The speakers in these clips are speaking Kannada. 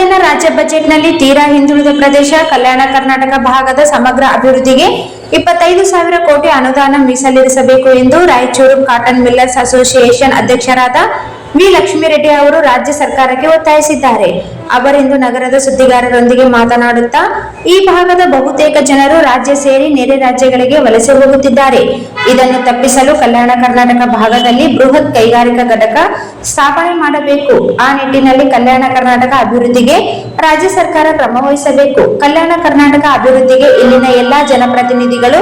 ನೂತನ ರಾಜ್ಯ ಬಜೆಟ್ನಲ್ಲಿ ತೀರಾ ಹಿಂದುಳಿದ ಪ್ರದೇಶ ಕಲ್ಯಾಣ ಕರ್ನಾಟಕ ಭಾಗದ ಸಮಗ್ರ ಅಭಿವೃದ್ಧಿಗೆ 25,000 ಕೋಟಿ ಅನುದಾನ ಮೀಸಲಿರಿಸಬೇಕು ಎಂದು ರಾಯಚೂರು ಕಾಟನ್ ಮಿಲ್ಲರ್ಸ್ ಅಸೋಸಿಯೇಷನ್ ಅಧ್ಯಕ್ಷರಾದ ವಿ ಲಕ್ಷ್ಮೀರೆಡ್ಡಿ ಅವರು ರಾಜ್ಯ ಸರ್ಕಾರಕ್ಕೆ ಒತ್ತಾಯಿಸಿದ್ದಾರೆ. ಅವರಿಂದು ನಗರದ ಸುದ್ದಿಗಾರರೊಂದಿಗೆ ಮಾತನಾಡುತ್ತಾ, ಈ ಭಾಗದ ಬಹುತೇಕ ಜನರು ರಾಜ್ಯ ಸೇರಿ ನೆರೆ ರಾಜ್ಯಗಳಿಗೆ ವಲಸೆ ಹೋಗುತ್ತಿದ್ದಾರೆ. ಇದನ್ನು ತಪ್ಪಿಸಲು ಕಲ್ಯಾಣ ಕರ್ನಾಟಕ ಭಾಗದಲ್ಲಿ ಬೃಹತ್ ಕೈಗಾರಿಕಾ ಘಟಕ ಸ್ಥಾಪನೆ ಮಾಡಬೇಕು. ಆ ನಿಟ್ಟಿನಲ್ಲಿ ಕಲ್ಯಾಣ ಕರ್ನಾಟಕ ಅಭಿವೃದ್ಧಿಗೆ ರಾಜ್ಯ ಸರ್ಕಾರ ಕ್ರಮ ವಹಿಸಬೇಕು. ಕಲ್ಯಾಣ ಕರ್ನಾಟಕ ಅಭಿವೃದ್ಧಿಗೆ ಇಲ್ಲಿನ ಎಲ್ಲಾ ಜನಪ್ರತಿನಿಧಿಗಳು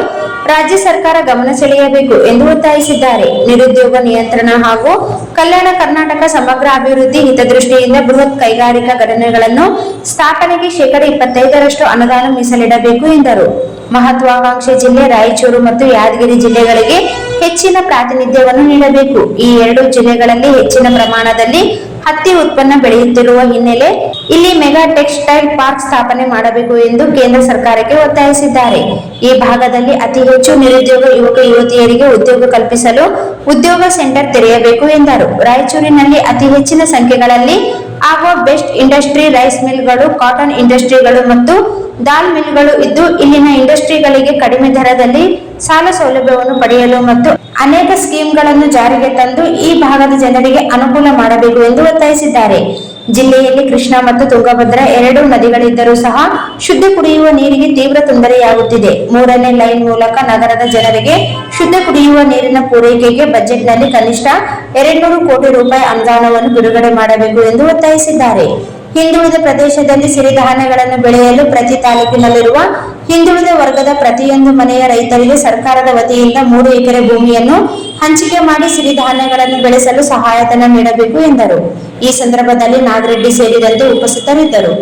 ರಾಜ್ಯ ಸರ್ಕಾರ ಗಮನ ಸೆಳೆಯಬೇಕು ಎಂದು ಒತ್ತಾಯಿಸಿದ್ದಾರೆ. ನಿರುದ್ಯೋಗ ನಿಯಂತ್ರಣ ಹಾಗೂ ಕಲ್ಯಾಣ ಕರ್ನಾಟಕ ಸಮಗ್ರ ಅಭಿವೃದ್ಧಿ ಹಿತದೃಷ್ಟಿಯಿಂದ ಬೃಹತ್ ಕೈಗಾರಿಕಾ ಘಟನೆಗಳನ್ನು ಸ್ಥಾಪನೆಗೆ 25% ಅನುದಾನ ಮೀಸಲಿಡಬೇಕು ಎಂದರು. ಮಹತ್ವಾಕಾಂಕ್ಷೆ ಜಿಲ್ಲೆ ರಾಯಚೂರು ಮತ್ತು ಯಾದಗಿರಿ ಜಿಲ್ಲೆಗಳಿಗೆ ಹೆಚ್ಚಿನ ಪ್ರಾತಿನಿಧ್ಯವನ್ನು ನೀಡಬೇಕು. ಈ ಎರಡು ಜಿಲ್ಲೆಗಳಲ್ಲಿ ಹೆಚ್ಚಿನ ಪ್ರಮಾಣದಲ್ಲಿ ಹತ್ತಿ ಉತ್ಪನ್ನ ಬೆಳೆಯುತ್ತಿರುವ ಹಿನ್ನೆಲೆ ಇಲ್ಲಿ ಮೆಗಾ ಟೆಕ್ಸ್ಟೈಲ್ ಪಾರ್ಕ್ ಸ್ಥಾಪನೆ ಮಾಡಬೇಕು ಎಂದು ಕೇಂದ್ರ ಸರ್ಕಾರಕ್ಕೆ ಒತ್ತಾಯಿಸಿದ್ದಾರೆ. ಈ ಭಾಗದಲ್ಲಿ ಅತಿ ಹೆಚ್ಚು ನಿರುದ್ಯೋಗ ಯುವಕ ಯುವತಿಯರಿಗೆ ಉದ್ಯೋಗ ಕಲ್ಪಿಸಲು ಉದ್ಯೋಗ ಸೆಂಟರ್ ತೆರೆಯಬೇಕು ಎಂದರು. ರಾಯಚೂರಿನಲ್ಲಿ ಅತಿ ಹೆಚ್ಚಿನ ಸಂಖ್ಯೆಗಳಲ್ಲಿ ಆಗುವ ಬೆಸ್ಟ್ ಇಂಡಸ್ಟ್ರಿ ರೈಸ್ ಮಿಲ್ಗಳು, ಕಾಟನ್ ಇಂಡಸ್ಟ್ರಿಗಳು ಮತ್ತು ದಾಲ್ ಮಿಲ್ಗಳು ಇದ್ದು ಇಲ್ಲಿನ ಇಂಡಸ್ಟ್ರಿಗಳಿಗೆ ಕಡಿಮೆ ದರದಲ್ಲಿ ಸಾಲ ಸೌಲಭ್ಯವನ್ನು ಪಡೆಯಲು ಮತ್ತು ಅನೇಕ ಸ್ಕೀಮ್ಗಳನ್ನು ಜಾರಿಗೆ ತಂದು ಈ ಭಾಗದ ಜನರಿಗೆ ಅನುಕೂಲ ಮಾಡಬೇಕು ಎಂದು ಒತ್ತಾಯಿಸಿದ್ದಾರೆ. ಜಿಲ್ಲೆಯಲ್ಲಿ ಕೃಷ್ಣಾ ಮತ್ತು ತುಂಗಭದ್ರಾ ಎರಡು ನದಿಗಳಿದ್ದರೂ ಸಹ ಶುದ್ಧ ಕುಡಿಯುವ ನೀರಿಗೆ ತೀವ್ರ ತೊಂದರೆಯಾಗುತ್ತಿದೆ. 3ನೇ ಲೈನ್ ಮೂಲಕ ನಗರದ ಜನರಿಗೆ ಶುದ್ಧ ಕುಡಿಯುವ ನೀರಿನ ಪೂರೈಕೆಗೆ ಬಜೆಟ್ನಲ್ಲಿ ಕನಿಷ್ಠ 200 ಕೋಟಿ ರೂಪಾಯಿ ಅನುದಾನವನ್ನು ಬಿಡುಗಡೆ ಮಾಡಬೇಕು ಎಂದು ಒತ್ತಾಯಿಸಿದ್ದಾರೆ. ಹಿಂದುಳಿದ ಪ್ರದೇಶದಲ್ಲಿ ಸಿರಿಧಾನ್ಯಗಳನ್ನು ಬೆಳೆಯಲು ಪ್ರತಿ ತಾಲೂಕಿನಲ್ಲಿರುವ ಹಿಂದುಳಿದ ವರ್ಗದ ಪ್ರತಿಯೊಂದು ಮನೆಯ ರೈತರಿಗೆ ಸರ್ಕಾರದ ವತಿಯಿಂದ 3 ಎಕರೆ ಭೂಮಿಯನ್ನು ಹಂಚಿಕೆ ಮಾಡಿ ಸಿರಿಧಾನ್ಯಗಳನ್ನು ಬೆಳೆಸಲು ಸಹಾಯಧನ ನೀಡಬೇಕು ಎಂದರು. ಈ ಸಂದರ್ಭದಲ್ಲಿ ನಾಗರೆಡ್ಡಿ ಸೇರಿದಂತೆ ಉಪಸ್ಥಿತರಿದ್ದರು.